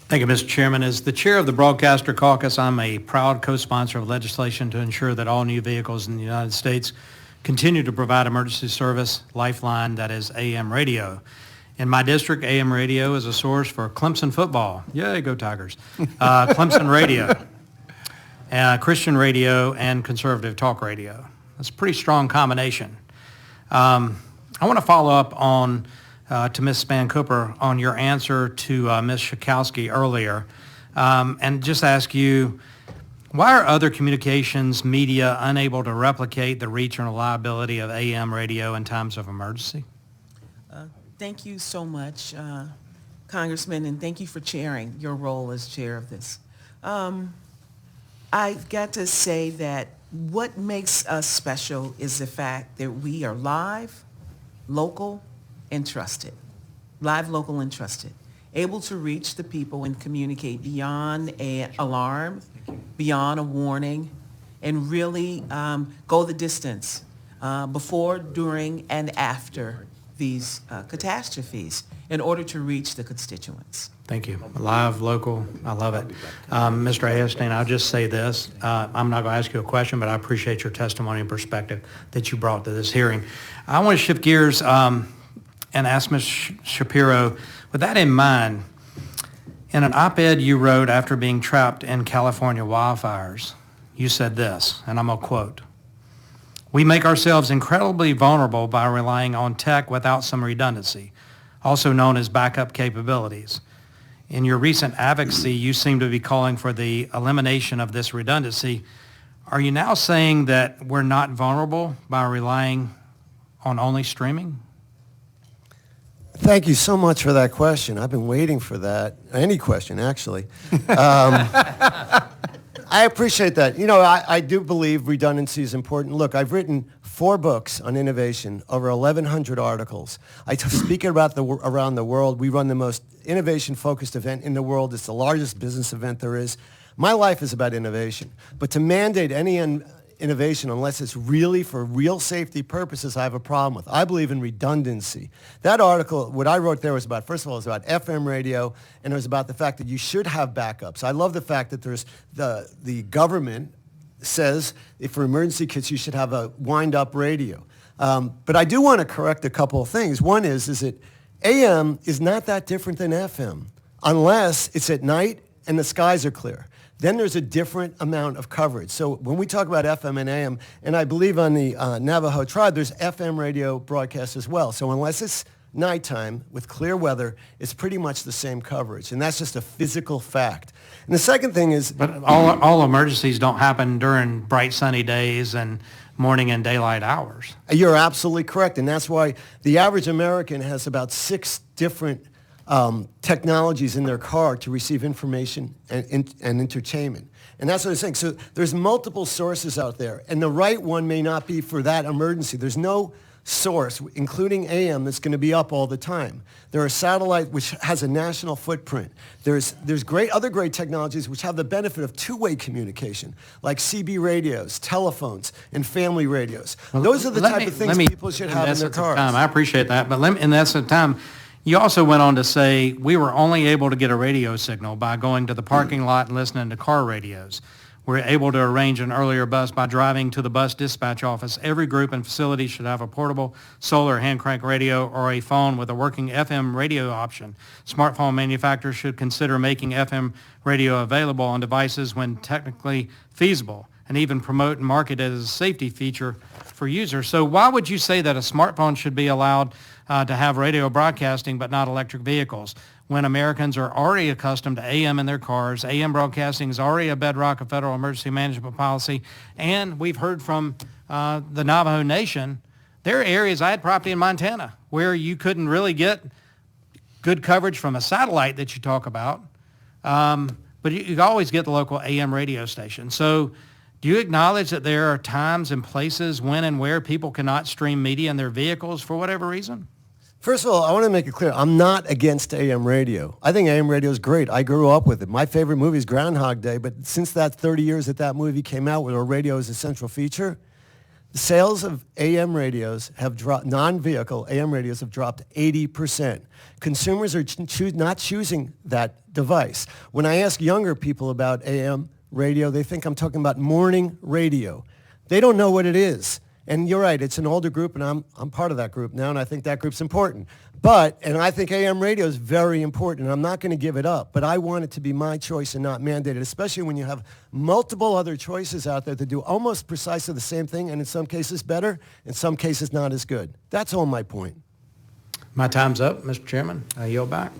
Thank you, Mr. Chairman. As the chair of the Broadcaster Caucus, I'm a proud co-sponsor of legislation to ensure that all new vehicles in the United States continue to provide emergency service lifeline, that is AM radio. In my district, AM radio is a source for Clemson football. Yay, go Tigers. Clemson radio, Christian radio, and conservative talk radio. That's a pretty strong combination. I want to follow up on to Ms. Span-Cooper on your answer to Ms. Schakowsky earlier, and just ask you, why are other communications media unable to replicate the reach and reliability of AM radio in times of emergency? Thank you so much, Congressman, and thank you for chairing your role as chair of this. I've got to say that what makes us special is the fact that we are live, local, and trusted. Live, local, and trusted. Able to reach the people and communicate beyond an alarm, beyond a warning, and really go the distance before, during, and after these catastrophes in order to reach the constituents. Thank you. Live, local, I love it. Mr. Airstein, I'll just say this. I'm not going to ask you a question, but I appreciate your testimony and perspective that you brought to this hearing. I want to shift gears and ask Ms. Shapiro, with that in mind, in an op-ed you wrote after being trapped in California wildfires, you said this, and I'm going to quote, "We make ourselves incredibly vulnerable by relying on tech without some redundancy, also known as backup capabilities. In your recent advocacy, you seem to be calling for the elimination of this redundancy. Are you now saying that we're not vulnerable by relying on only streaming?" Thank you so much for that question. I've been waiting for that. Any question, actually. I appreciate that. You know, I do believe redundancy is important. Look, I've written 4 books on innovation, over 1,100 articles. I speak about around the world. We run the most innovation-focused event in the world. It's the largest business event there is. My life is about innovation. But to mandate any innovation unless it's really for real safety purposes, I have a problem with. I believe in redundancy. That article, what I wrote there was about, first of all, it was about FM radio, and it was about the fact that you should have backups. I love the fact that there's the government says if for emergency kits you should have a wind-up radio. But I do want to correct a couple of things. One is that AM is not that different than FM unless it's at night and the skies are clear. Then there's a different amount of coverage. So when we talk about FM and AM, and I believe on the Navajo tribe, there's FM radio broadcasts as well. So unless it's nighttime with clear weather, it's pretty much the same coverage. And that's just a physical fact. And the second thing is... But all emergencies don't happen during bright sunny days and morning and daylight hours. You're absolutely correct. And that's why the average American has about 6 different technologies in their car to receive information and entertainment. And that's what I'm saying. So there's multiple sources out there, and the right one may not be for that emergency. There's no source, including AM, that's going to be up all the time. There are satellite, which has a national footprint. There's other great technologies which have the benefit of two-way communication, like CB radios, telephones, and family radios. Well, those are the type of things people should have in their cars. I appreciate that, but in the essence of time, you also went on to say we were only able to get a radio signal by going to the parking lot and listening to car radios. We're able to arrange an earlier bus by driving to the bus dispatch office. Every group and facility should have a portable solar hand crank radio or a phone with a working FM radio option. Smartphone manufacturers should consider making FM radio available on devices when technically feasible, and even promote and market it as a safety feature for users. So why would you say that a smartphone should be allowed to have radio broadcasting but not electric vehicles, when Americans are already accustomed to AM in their cars? AM broadcasting is already a bedrock of federal emergency management policy, and we've heard from the Navajo Nation, there are areas, I had property in Montana, where you couldn't really get good coverage from a satellite that you talk about, but you always get the local AM radio station. So do you acknowledge that there are times and places when and where people cannot stream media in their vehicles for whatever reason? First of all, I want to make it clear, I'm not against AM radio. I think AM radio is great. I grew up with it. My favorite movie is Groundhog Day, but since that 30 years that movie came out where radio is a central feature, Sales of AM radios have dropped, non-vehicle AM radios have dropped 80%. Consumers are not choosing that device. When I ask younger people about AM radio, they think I'm talking about morning radio. They don't know what it is. And you're right, it's an older group, and I'm part of that group now, and I think that group's important. And I think AM radio is very important, and I'm not going to give it up. But I want it to be my choice and not mandated, especially when you have multiple other choices out there that do almost precisely the same thing, and in some cases better, in some cases not as good. That's all my point. My time's up, Mr. Chairman. I yield back.